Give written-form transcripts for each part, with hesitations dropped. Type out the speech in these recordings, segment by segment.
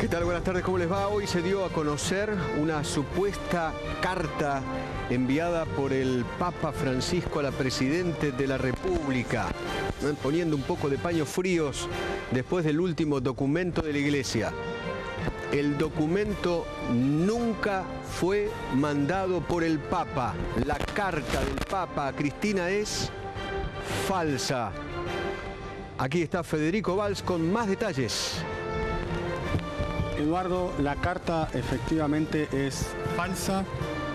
¿Qué tal? Buenas tardes, ¿cómo les va? Hoy se dio a conocer una supuesta carta enviada por el Papa Francisco a la Presidenta de la República, poniendo un poco de paños fríos después del último documento de la Iglesia. El documento nunca fue mandado por el Papa. La carta del Papa a Cristina es falsa. Aquí está Federico Valls con más detalles. Eduardo, la carta efectivamente es falsa.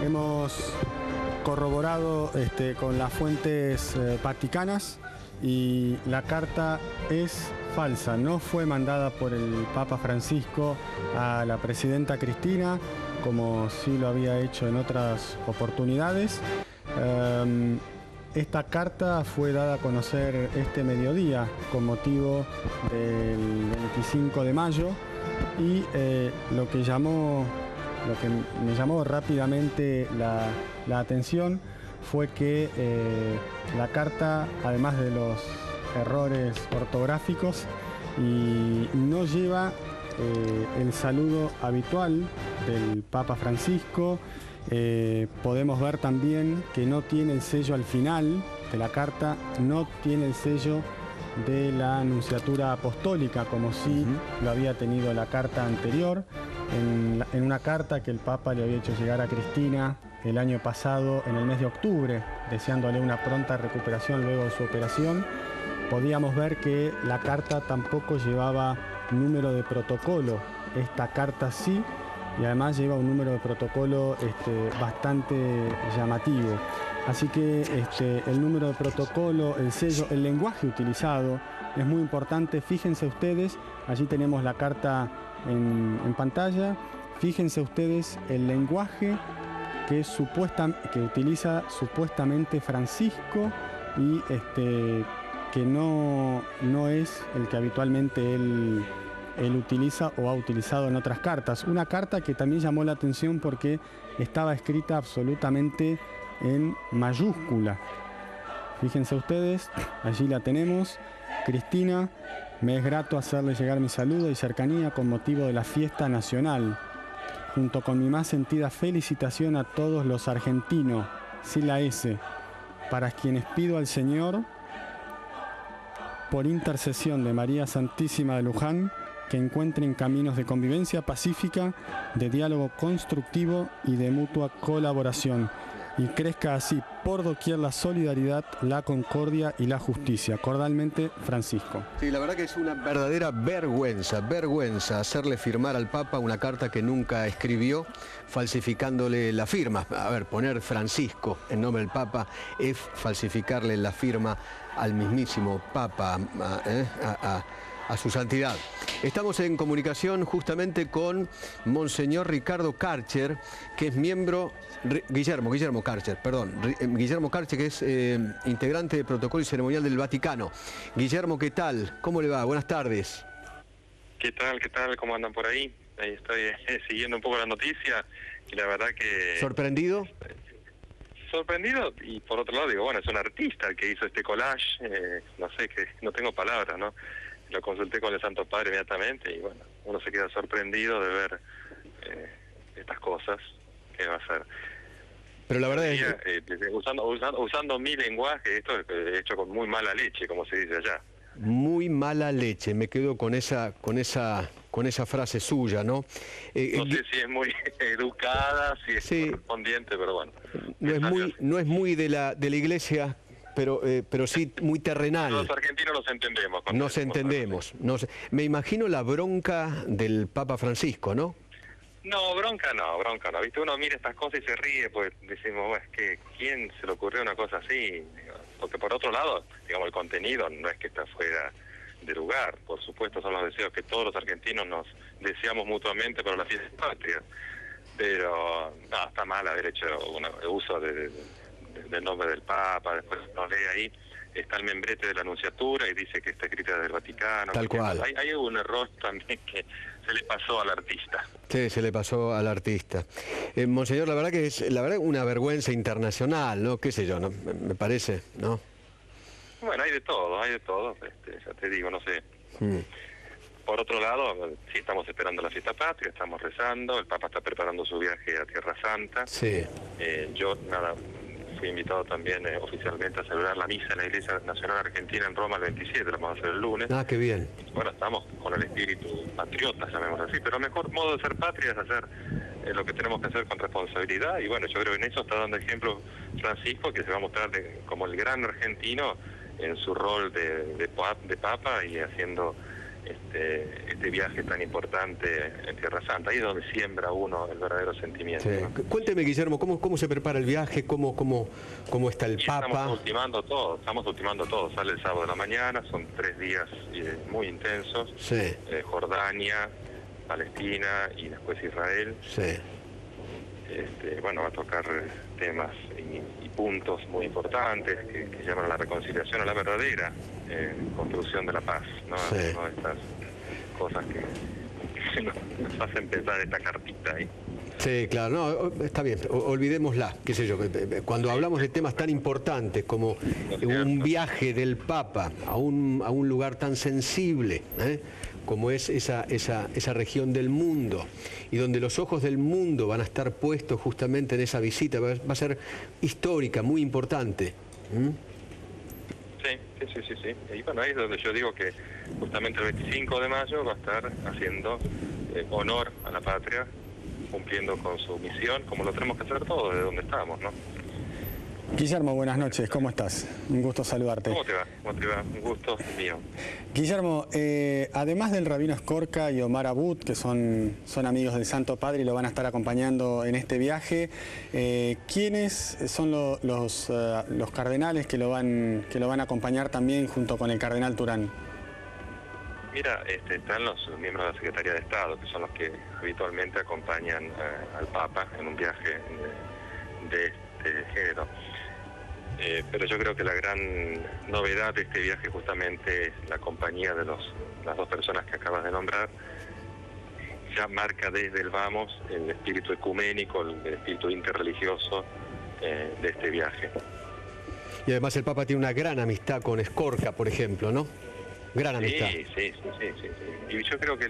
Hemos corroborado con las fuentes vaticanas y la carta es falsa. No fue mandada por el Papa Francisco a la presidenta Cristina, como sí lo había hecho en otras oportunidades. Esta carta fue dada a conocer este mediodía con motivo del 25 de mayo. Y lo que me llamó rápidamente la atención fue que la carta, además de los errores ortográficos, y no lleva el saludo habitual del Papa Francisco. Podemos ver también que no tiene el sello al final de la carta, no tiene el sello de la Nunciatura Apostólica, como sí lo había tenido la carta anterior, en una carta que el Papa le había hecho llegar a Cristina el año pasado, en el mes de octubre, deseándole una pronta recuperación luego de su operación. Podíamos ver que la carta tampoco llevaba número de protocolo. Esta carta sí, y además lleva un número de protocolo bastante llamativo. Así que el número de protocolo, el sello, el lenguaje utilizado es muy importante. Fíjense ustedes, allí tenemos la carta en pantalla. Fíjense ustedes el lenguaje que utiliza supuestamente Francisco y que no es el que habitualmente él utiliza o ha utilizado en otras cartas. Una carta que también llamó la atención porque estaba escrita absolutamente en mayúscula. Fíjense ustedes, allí la tenemos. Cristina, me es grato hacerle llegar mi saludo y cercanía con motivo de la fiesta nacional, junto con mi más sentida felicitación a todos los argentinos, sin la S, para quienes pido al Señor, por intercesión de María Santísima de Luján, que encuentren caminos de convivencia pacífica, de diálogo constructivo y de mutua colaboración, y crezca así por doquier la solidaridad, la concordia y la justicia. Cordialmente, Francisco. Sí, la verdad que es una verdadera vergüenza hacerle firmar al Papa una carta que nunca escribió, falsificándole la firma. A ver, poner Francisco en nombre del Papa es falsificarle la firma al mismísimo Papa, a su santidad. Estamos en comunicación justamente con Monseñor Ricardo Karcher, que es miembro, Guillermo Karcher, que es integrante de Protocolo y Ceremonial del Vaticano. Guillermo, ¿qué tal? ¿Cómo le va? Buenas tardes. ¿Qué tal? ¿Cómo andan por ahí? Ahí estoy siguiendo un poco la noticia y la verdad que... ¿Sorprendido? Sorprendido, y por otro lado digo, bueno, es un artista el que hizo este collage, no sé, que no tengo palabras, ¿no? Lo consulté con el Santo Padre inmediatamente y bueno, uno se queda sorprendido de ver estas cosas que va a hacer. Pero la verdad es usando mi lenguaje, esto es hecho con muy mala leche, como se dice allá. Muy mala leche, me quedo con esa frase suya, ¿no? No sé si es muy educada, si es correspondiente, pero bueno. No es muy de la Iglesia, pero sí muy terrenal. Los argentinos nos entendemos. Me imagino la bronca del Papa Francisco, ¿no? No, bronca no. ¿Viste? Uno mira estas cosas y se ríe, pues decimos, bueno, es que ¿quién se le ocurrió una cosa así? Porque por otro lado, digamos, el contenido no es que está fuera de lugar. Por supuesto, son los deseos que todos los argentinos nos deseamos mutuamente para la fiesta patria. Pero no, está mal haber hecho el uso del nombre del Papa. Después nos lee ahí, está el membrete de la Nunciatura y dice que está escrita del Vaticano. Tal cual. Hay un error también que se le pasó al artista. Sí, se le pasó al artista. Monseñor, la verdad que es una vergüenza internacional, ¿no? Qué sé yo, ¿no? Me parece, ¿no? Bueno, hay de todo, ya te digo, no sé. por otro lado, sí estamos esperando la fiesta patria, estamos rezando, el Papa está preparando su viaje a Tierra Santa. Sí. Yo, fui invitado también oficialmente a celebrar la misa en la Iglesia Nacional Argentina en Roma el 27, lo vamos a hacer el lunes. Ah, qué bien. Bueno, estamos con el espíritu patriota, llamémoslo así, pero el mejor modo de ser patria es hacer lo que tenemos que hacer con responsabilidad, y bueno, yo creo que en eso está dando ejemplo Francisco, que se va a mostrar como el gran argentino en su rol de Papa y haciendo este viaje tan importante en Tierra Santa. Ahí es donde siembra uno el verdadero sentimiento. Sí. ¿No? Cuénteme, Guillermo, ¿cómo se prepara el viaje? ¿Cómo está el Papa? Estamos ultimando todo. Sale el sábado de la mañana, son 3 días muy intensos. Sí. Jordania, Palestina y después Israel. Sí. Bueno, va a tocar temas y puntos muy importantes que llaman a la reconciliación, a la verdadera construcción de la paz, ¿no? Sí. No estas cosas que nos hacen pensar esta cartita ahí. Sí, claro, no, está bien, olvidémosla, qué sé yo, cuando hablamos de temas tan importantes como un viaje del Papa a un lugar tan sensible, como es esa región del mundo, y donde los ojos del mundo van a estar puestos justamente en esa visita, va a ser histórica, muy importante. Sí. Y bueno, ahí es donde yo digo que justamente el 25 de mayo va a estar haciendo honor a la patria, cumpliendo con su misión, como lo tenemos que hacer todos desde donde estamos, ¿no? Guillermo, buenas noches, ¿cómo estás? Un gusto saludarte. ¿Cómo te va? Un gusto mío. Guillermo, además del rabino Skorka y Omar Abud, que son amigos del Santo Padre y lo van a estar acompañando en este viaje, ¿quiénes son los cardenales que lo van a acompañar también junto con el cardenal Turán? Mira, están los miembros de la Secretaría de Estado, que son los que habitualmente acompañan al Papa en un viaje de este género. Pero yo creo que la gran novedad de este viaje justamente es la compañía de las dos personas que acabas de nombrar. Ya marca desde el vamos el espíritu ecuménico, el espíritu interreligioso de este viaje. Y además el Papa tiene una gran amistad con Skorka, por ejemplo, ¿no? Gran amistad. Sí. Y yo creo que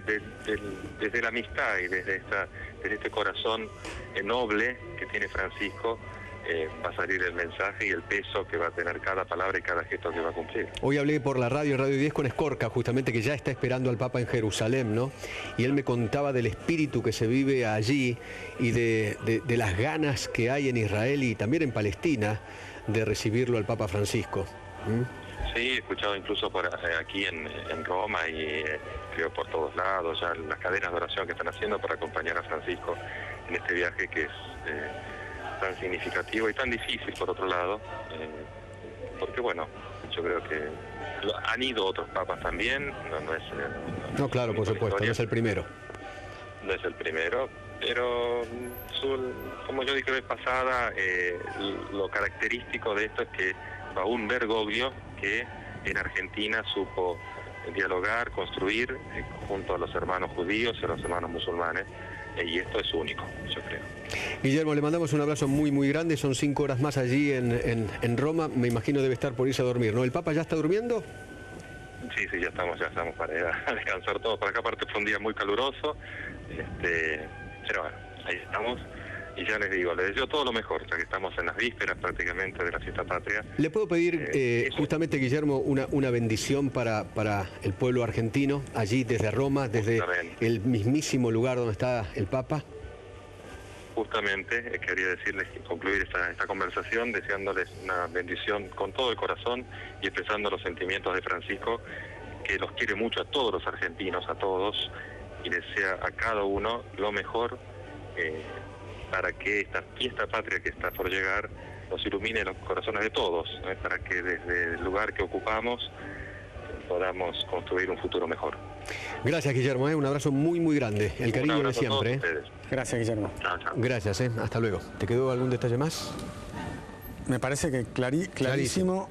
desde la amistad y desde este corazón noble que tiene Francisco, va a salir el mensaje y el peso que va a tener cada palabra y cada gesto que va a cumplir. Hoy hablé por la Radio 10 con Skorka, justamente, que ya está esperando al Papa en Jerusalén, ¿no? Y él me contaba del espíritu que se vive allí y de las ganas que hay en Israel y también en Palestina de recibirlo al Papa Francisco. Sí, he escuchado incluso por aquí en Roma y creo por todos lados ya las cadenas de oración que están haciendo para acompañar a Francisco en este viaje que es tan significativo y tan difícil por otro lado, porque bueno, yo creo que han ido otros papas también, No, claro, por supuesto, no es el primero. No es el primero, pero como yo dije la vez pasada, lo característico de esto es que Raúl Bergoglio, que en Argentina supo dialogar, construir junto a los hermanos judíos y a los hermanos musulmanes, y esto es único, yo creo. Guillermo, le mandamos un abrazo muy muy grande, son 5 horas más allí en Roma, me imagino debe estar por irse a dormir, ¿no? ¿El Papa ya está durmiendo? Sí, ya estamos para ir a descansar todos. Por acá aparte fue un día muy caluroso, pero bueno, ahí estamos. Y ya les digo, les deseo todo lo mejor, ya que estamos en las vísperas prácticamente de la fiesta patria. ¿Le puedo pedir justamente, Guillermo, una bendición para el pueblo argentino, allí desde Roma, desde el mismísimo lugar donde está el Papa? Justamente, quería decirles, concluir esta conversación deseándoles una bendición con todo el corazón y expresando los sentimientos de Francisco, que los quiere mucho a todos los argentinos, a todos, y desea a cada uno lo mejor para que esta fiesta patria que está por llegar nos ilumine los corazones de todos, para que desde el lugar que ocupamos podamos construir un futuro mejor. Gracias, Guillermo, un abrazo muy muy grande, el cariño de siempre. Gracias, Guillermo. Chao. Gracias, hasta luego. ¿Te quedó algún detalle más? Me parece que clarísimo.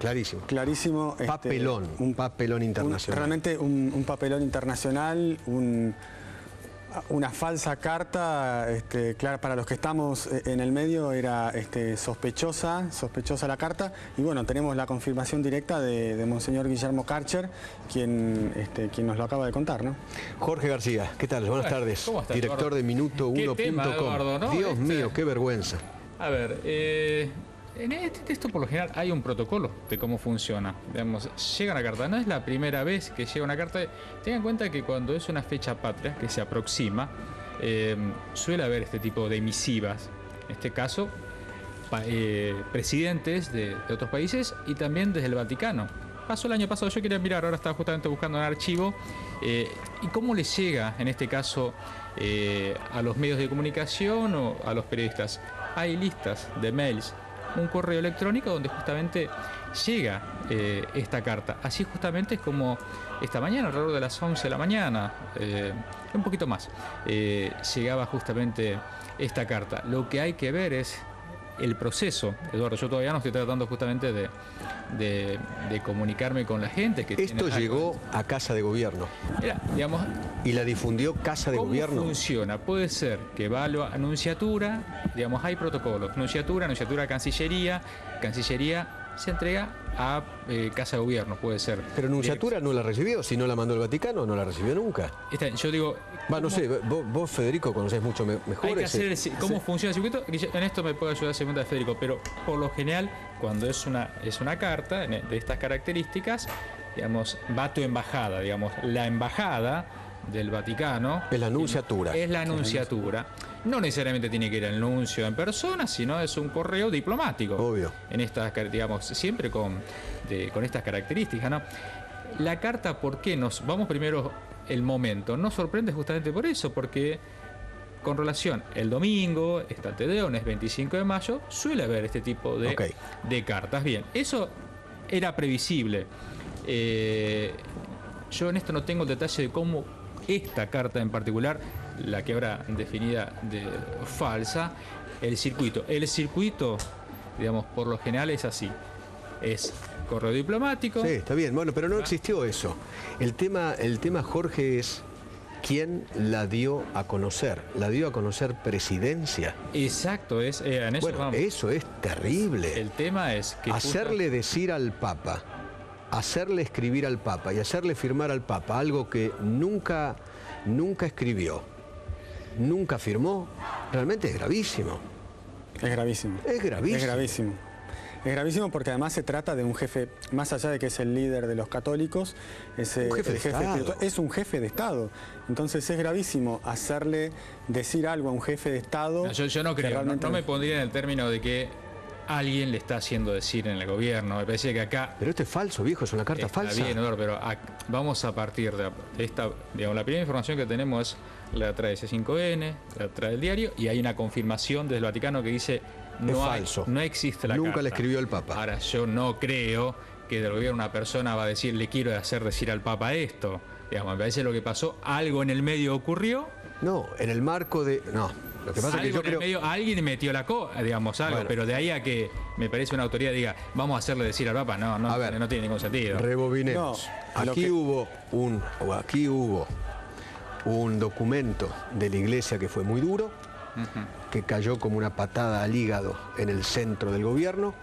Papelón, un papelón internacional. Realmente un papelón internacional, una falsa carta, claro, para los que estamos en el medio era sospechosa la carta, y bueno, tenemos la confirmación directa de Monseñor Guillermo Karcher, quien nos lo acaba de contar, ¿no? Jorge García, ¿qué tal? Buenas tardes. ¿Cómo estás, Director Eduardo? de Minuto1.com. ¿No? Dios mío, qué vergüenza. A ver, en este texto por lo general hay un protocolo de cómo funciona. Digamos, llega una carta, no es la primera vez que llega una carta. Tengan en cuenta que cuando es una fecha patria que se aproxima, suele haber este tipo de emisivas. En este caso, presidentes de otros países y también desde el Vaticano. Pasó el año pasado, yo quería mirar, ahora estaba justamente buscando un archivo, y cómo le llega, en este caso, a los medios de comunicación o a los periodistas. Hay listas de mails, un correo electrónico donde justamente llega esta carta. Así justamente es como esta mañana, alrededor de las 11 de la mañana, un poquito más, llegaba justamente esta carta. Lo que hay que ver es el proceso, Eduardo. Yo todavía no estoy tratando justamente de comunicarme con la gente que Esto llegó a Casa de Gobierno. Mira, digamos, y la difundió Casa de Gobierno. ¿cómo funciona? Puede ser que va a la Nunciatura, digamos, hay protocolos. Nunciatura, Cancillería se entrega a Casa de Gobierno, puede ser. Pero Nunciatura no la recibió, si no la mandó el Vaticano, no la recibió nunca. Yo digo... No sé, vos Federico conocés mucho mejor. Hay que hacer cómo funciona el circuito. En esto me puede ayudar segunda de Federico, pero por lo general, cuando es una carta de estas características, digamos, va a tu embajada, digamos, la embajada del Vaticano. Es la Nunciatura. Es la Nunciatura. No necesariamente tiene que ir al nuncio en persona, sino es un correo diplomático. Obvio. En estas, digamos, siempre con estas características, ¿no? La carta, ¿por qué vamos primero el momento? Nos sorprende justamente por eso, porque con relación el domingo, está el Tedeum, es 25 de mayo, suele haber este tipo de cartas. Bien, eso era previsible. Yo en esto no tengo el detalle de cómo esta carta en particular, la que ahora definida de falsa, el circuito. El circuito, digamos, por lo general es así. Es correo diplomático. Sí, está bien. Bueno, pero no existió eso. El tema, Jorge, es quién la dio a conocer. La dio a conocer Presidencia. Exacto, en eso bueno, vamos. Eso es terrible. El tema es que hacerle decir al Papa, hacerle escribir al Papa y hacerle firmar al Papa algo que nunca escribió, nunca firmó, realmente es gravísimo. Es gravísimo. Es gravísimo. Es gravísimo. Es gravísimo porque además se trata de un jefe, más allá de que es el líder de los católicos, es un jefe de Estado. Entonces es gravísimo hacerle decir algo a un jefe de Estado. Yo no creo, realmente... no me pondría en el término de que alguien le está haciendo decir en el gobierno. Me parece que acá... Pero esto es falso, viejo, es una carta está falsa. Bien, Eduardo, pero vamos a partir de esta... Digamos, la primera información que tenemos es la trae C5N, la trae el diario, y hay una confirmación desde el Vaticano que dice... Es falso. No existe la carta. Nunca le escribió el Papa. Ahora, yo no creo que del gobierno una persona va a decir, le quiero hacer decir al Papa esto. Digamos, me parece lo que pasó, algo en el medio ocurrió. No, en el marco de... No, lo que pasa es que yo creo... Medio, alguien metió la digamos, algo, bueno, pero de ahí a que me parece una autoridad diga, vamos a hacerle decir al Papa, no tiene ningún sentido. Rebobinemos. No, aquí hubo un documento de la Iglesia que fue muy duro, que cayó como una patada al hígado en el centro del gobierno,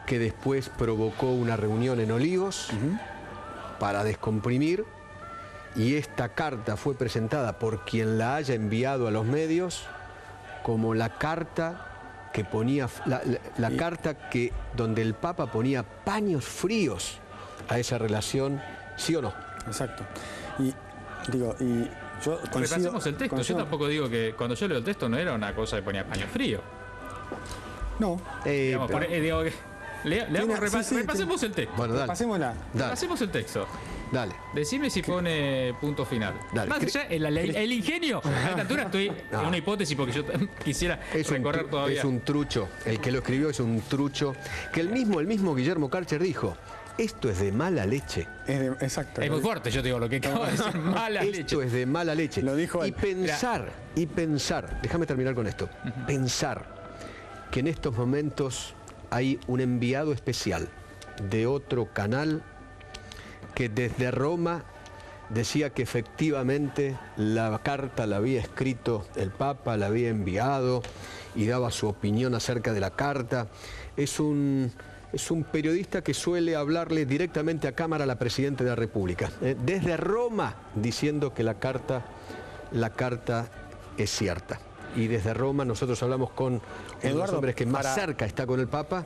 que después provocó una reunión en Olivos para descomprimir, y esta carta fue presentada por quien la haya enviado a los medios como la carta que ponía, la carta donde el Papa ponía paños fríos a esa relación, ¿sí o no? Exacto. Yo repasemos el texto. Yo tampoco digo que cuando yo leo el texto no era una cosa que ponía paño frío. No. Repasemos el texto. Bueno, dale. Repasemos el texto. Dale. Decime si pone punto final. Dale. Más allá, el ingenio. A esta altura estoy en una hipótesis porque yo quisiera recorrer todavía. Es un trucho. El que lo escribió es un trucho. Que el mismo Guillermo Karcher dijo. Esto es de mala leche. Exacto. Es muy fuerte, yo te digo, lo que acabo de decir, mala leche. Esto es de mala leche. Lo dijo él. Y pensar, déjame terminar con esto, pensar que en estos momentos hay un enviado especial de otro canal que desde Roma decía que efectivamente la carta la había escrito el Papa, la había enviado y daba su opinión acerca de la carta. Es un periodista que suele hablarle directamente a cámara a la Presidenta de la República, desde Roma, diciendo que la carta es cierta. Y desde Roma nosotros hablamos con uno de los hombres que más cerca está con el Papa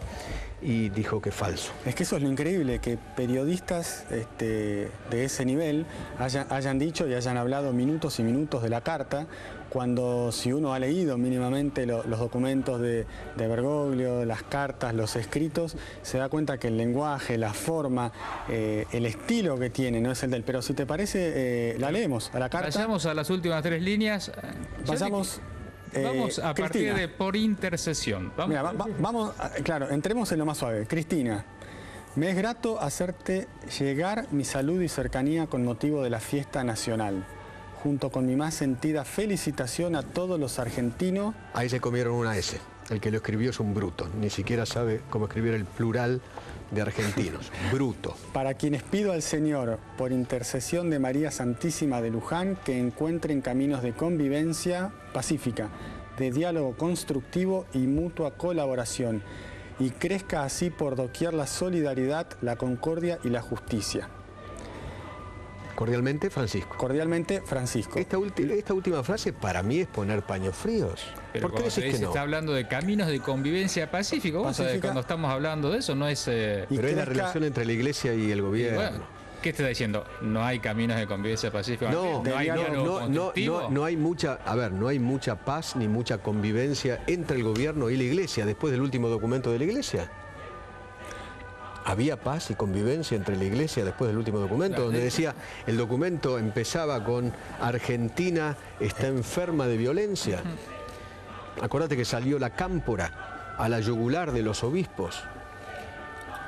y dijo que es falso. Es que eso es lo increíble, que periodistas de ese nivel hayan dicho y hayan hablado minutos y minutos de la carta, cuando si uno ha leído mínimamente los documentos de Bergoglio, las cartas, los escritos, se da cuenta que el lenguaje, la forma, el estilo que tiene no es el del... Pero si te parece, la leemos a la carta. Vayamos a las últimas 3 líneas. Vamos a partir de por intercesión. Vamos, mira, vamos, claro, entremos en lo más suave. Cristina, me es grato hacerte llegar mi saludo y cercanía con motivo de la fiesta nacional, junto con mi más sentida felicitación a todos los argentinos. Ahí se comieron una S. El que lo escribió es un bruto. Ni siquiera sabe cómo escribir el plural de argentinos. Bruto. Para quienes pido al Señor, por intercesión de María Santísima de Luján, que encuentren caminos de convivencia pacífica, de diálogo constructivo y mutua colaboración, y crezca así por doquier la solidaridad, la concordia y la justicia. Cordialmente, Francisco. Cordialmente, Francisco. Esta última frase para mí es poner paños fríos. Pero ¿Por qué decís que no? Está hablando de caminos de convivencia pacífico. Vos sabés, cuando estamos hablando de eso, no es... Pero es la relación entre la Iglesia y el gobierno. Bueno, ¿qué te está diciendo? ¿No hay caminos de convivencia pacífica? No hay mucha, no hay mucha paz ni mucha convivencia entre el gobierno y la Iglesia después del último documento de la Iglesia. Había paz y convivencia entre la Iglesia después del último documento, donde decía, el documento empezaba con Argentina está enferma de violencia. Acordate que salió la cámpora a la yugular de los obispos.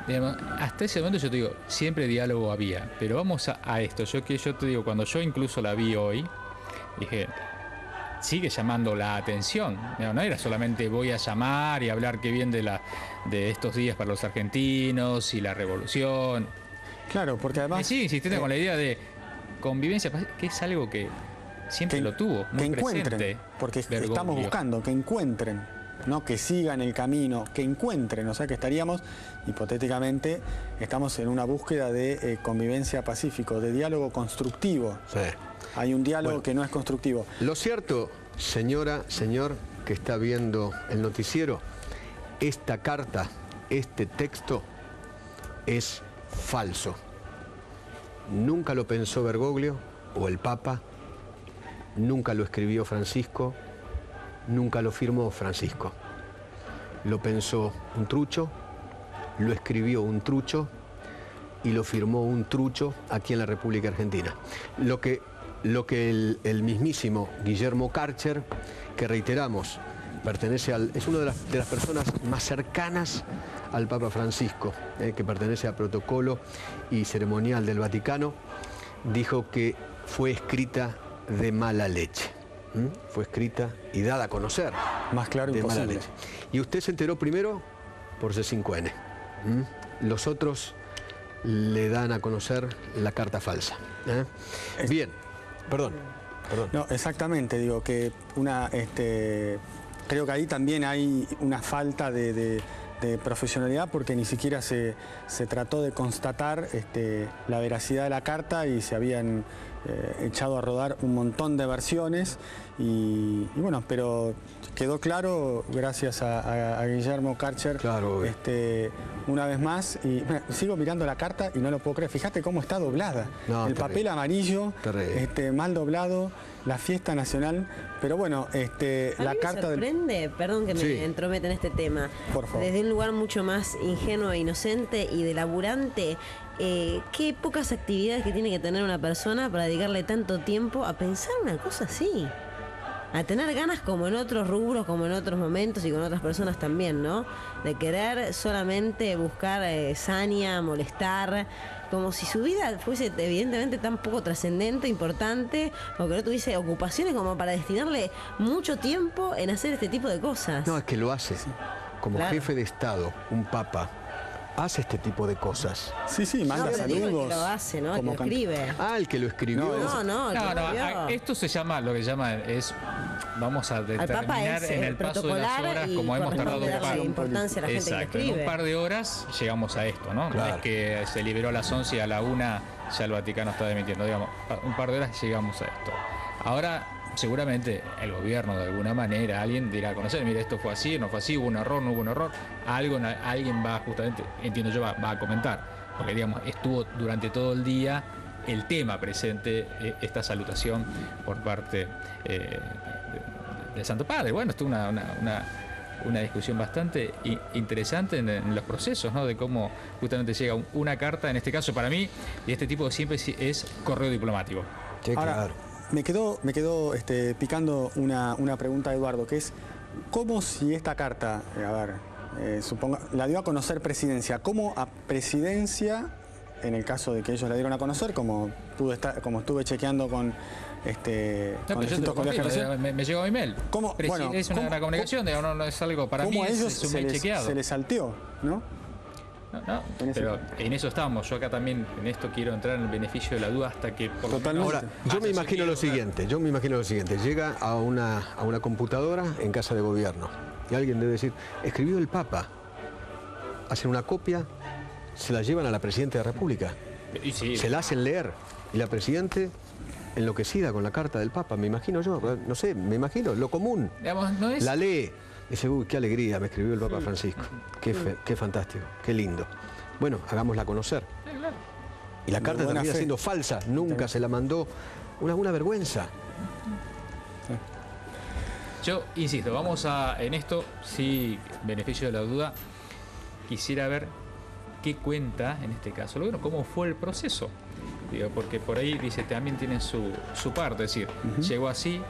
Digamos, hasta ese momento yo te digo, siempre diálogo había, pero vamos a esto. Yo te digo, cuando yo incluso la vi hoy, dije, sigue llamando la atención. No era solamente voy a llamar y hablar qué bien de estos días para los argentinos y la revolución. Claro, porque además... Me sigue insistiendo con la idea de convivencia, que es algo que siempre lo tuvo, muy que encuentren, presente, porque Bergoglio. Estamos buscando que encuentren, no que sigan el camino, que encuentren, o sea que estaríamos, hipotéticamente, estamos en una búsqueda de convivencia pacífico, de diálogo constructivo. Sí. Hay un diálogo que no es constructivo. Lo cierto, señora, señor, que está viendo el noticiero, esta carta, este texto es falso. Nunca lo pensó Bergoglio o el Papa, nunca lo escribió Francisco, nunca lo firmó Francisco. Lo pensó un trucho, lo escribió un trucho y lo firmó un trucho aquí en la República Argentina. Lo que el mismísimo Guillermo Karcher, que reiteramos, es una de las personas más cercanas al Papa Francisco, que pertenece a protocolo y ceremonial del Vaticano, dijo que fue escrita de mala leche. Fue escrita y dada a conocer. Más claro de imposible. mala leche. Y usted se enteró primero por C5N. Los otros le dan a conocer la carta falsa. Bien, perdón. No, exactamente, digo que creo que ahí también hay una falta de profesionalidad, porque ni siquiera se trató de constatar la veracidad de la carta y se habían echado a rodar un montón de versiones y bueno, pero quedó claro gracias a Guillermo Karcher, claro, una vez más, y sigo mirando la carta y no lo puedo creer. Fíjate cómo está doblada, el papel amarillo, mal doblado, la fiesta nacional, pero bueno, la carta me sorprende, perdón que me entrometa en este tema, por favor, desde un lugar mucho más ingenuo e inocente y de laburante, qué pocas actividades que tiene que tener una persona para dedicarle tanto tiempo a pensar una cosa así. A tener ganas, como en otros rubros, como en otros momentos y con otras personas también, ¿no? De querer solamente buscar saña, molestar, como si su vida fuese evidentemente tan poco trascendente, importante, o que no tuviese ocupaciones como para destinarle mucho tiempo en hacer este tipo de cosas. No, es que lo hace como jefe de Estado, un papa, hace este tipo de cosas. Sí, manda No, pero digo el saludos. que lo hace, ¿no? El que como lo can- escribe. Ah, el que lo escribió. No, el que lo escribió. Esto se llama, lo que llama es, vamos a Al Papa determinar es en el paso de las protocolar horas, y como hemos tardado corresponde un darle par. importancia a la gente que lo Exacto, en escribe. un par de horas llegamos a esto, ¿no? No Claro. es que se liberó a las 11 y a la 1 ya el Vaticano está emitiendo, digamos, un par de horas llegamos a esto. Ahora, seguramente el gobierno de alguna manera, alguien dirá a conocer, mira, esto fue así, no fue así, hubo un error, no hubo un error, alguien va justamente, entiendo yo, va a comentar, porque digamos, estuvo durante todo el día el tema presente, esta salutación por parte del Santo Padre. Bueno, esto es una discusión bastante interesante en los procesos, ¿no? De cómo justamente llega una carta, en este caso para mí, y este tipo siempre es correo diplomático. Sí, Ahora, claro. me quedó picando una pregunta de Eduardo, que es, ¿cómo si esta carta, suponga, la dio a conocer Presidencia, cómo a Presidencia, en el caso de que ellos la dieron a conocer, como estuve chequeando con No, pero yo distintos te colegas que confirmo, recién, me llegó mi mail. ¿Cómo? Bueno, Es una ¿cómo- comunicación, digamos, no es algo para mí, cómo a ellos es un mail chequeado. se les salteó, ¿no? No, pero en eso estamos. Yo acá también en esto quiero entrar en el beneficio de la duda hasta que por lo Totalmente. menos- Ahora, yo me imagino lo siguiente, llega a una computadora en casa de gobierno y alguien debe decir, escribió el Papa, hacen una copia, se la llevan a la Presidenta de la República, Y sí, se la hacen leer y la Presidente enloquecida con la carta del Papa, me imagino yo, no sé, me imagino, lo común, digamos, no es... la lee, dice, uy, qué alegría, me escribió el Papa Francisco, qué fantástico, qué lindo. Bueno, hagámosla conocer. Y la De carta buena termina fe. siendo falsa, nunca se la mandó, una vergüenza. Yo insisto, vamos a, en esto, sí, beneficio de la duda, quisiera ver qué cuenta, en este caso, bueno, cómo fue el proceso. Digo, porque por ahí dice, también tiene su parte, es decir, llegó así,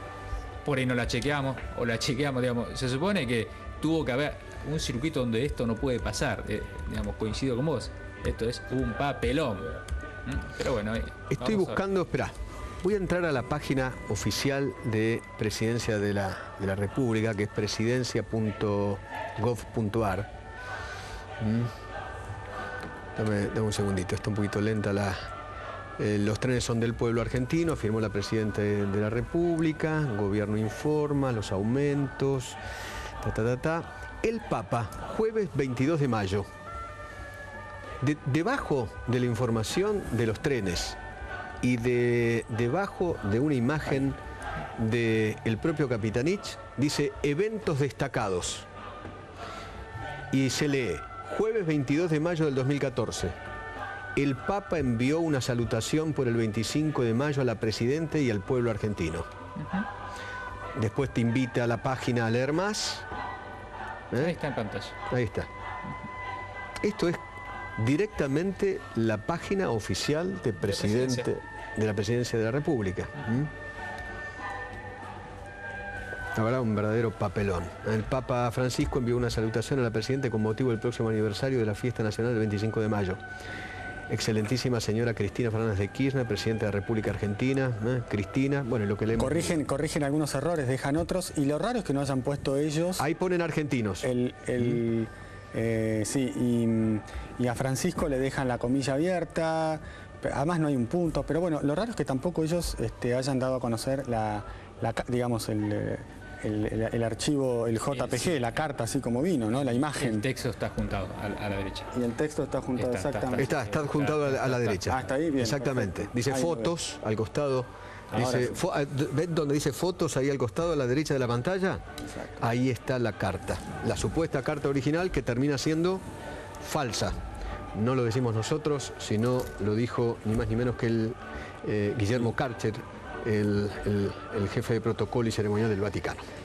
por ahí no la chequeamos, o la chequeamos, digamos, se supone que tuvo que haber un circuito donde esto no puede pasar, digamos, coincido con vos, esto es un papelón. Pero bueno, Estoy vamos a ver. buscando, espera, voy a entrar a la página oficial de Presidencia de la República, que es presidencia.gov.ar. Dame un segundito, está un poquito lenta los trenes son del pueblo argentino, firmó la Presidenta de la República, gobierno informa, los aumentos, El Papa, jueves 22 de mayo. Debajo de la información de los trenes y debajo de una imagen del propio Capitanich, dice eventos destacados. Y se lee, jueves 22 de mayo del 2014. El Papa envió una salutación por el 25 de mayo a la Presidenta y al pueblo argentino. Después te invita a la página a leer más. Ahí está en pantalla. Ahí está. Esto es directamente la página oficial de la Presidencia de la República. La verdad, un verdadero papelón. El Papa Francisco envió una salutación a la Presidenta con motivo del próximo aniversario de la fiesta nacional del 25 de mayo. Excelentísima señora Cristina Fernández de Kirchner, Presidenta de la República Argentina. Cristina, bueno, lo que leemos. Corrigen algunos errores, dejan otros, y lo raro es que no hayan puesto ellos Ahí ponen argentinos. sí, y a Francisco le dejan la comilla abierta, además no hay un punto, pero bueno, lo raro es que tampoco ellos hayan dado a conocer digamos el archivo, el JPG, la carta así como vino, ¿no? La imagen. El texto está juntado a la derecha. Y el texto está juntado exactamente. Está juntado a la derecha. Hasta ahí, bien. Exactamente. Perfecto. Dice Ahí lo fotos al costado. Ahora Dice, sí. ¿ven donde dice fotos ahí al costado a la derecha de la pantalla? Exacto. Ahí está la carta. La supuesta carta original que termina siendo falsa. No lo decimos nosotros, sino lo dijo ni más ni menos que Guillermo Karcher, el jefe de protocolo y ceremonial del Vaticano.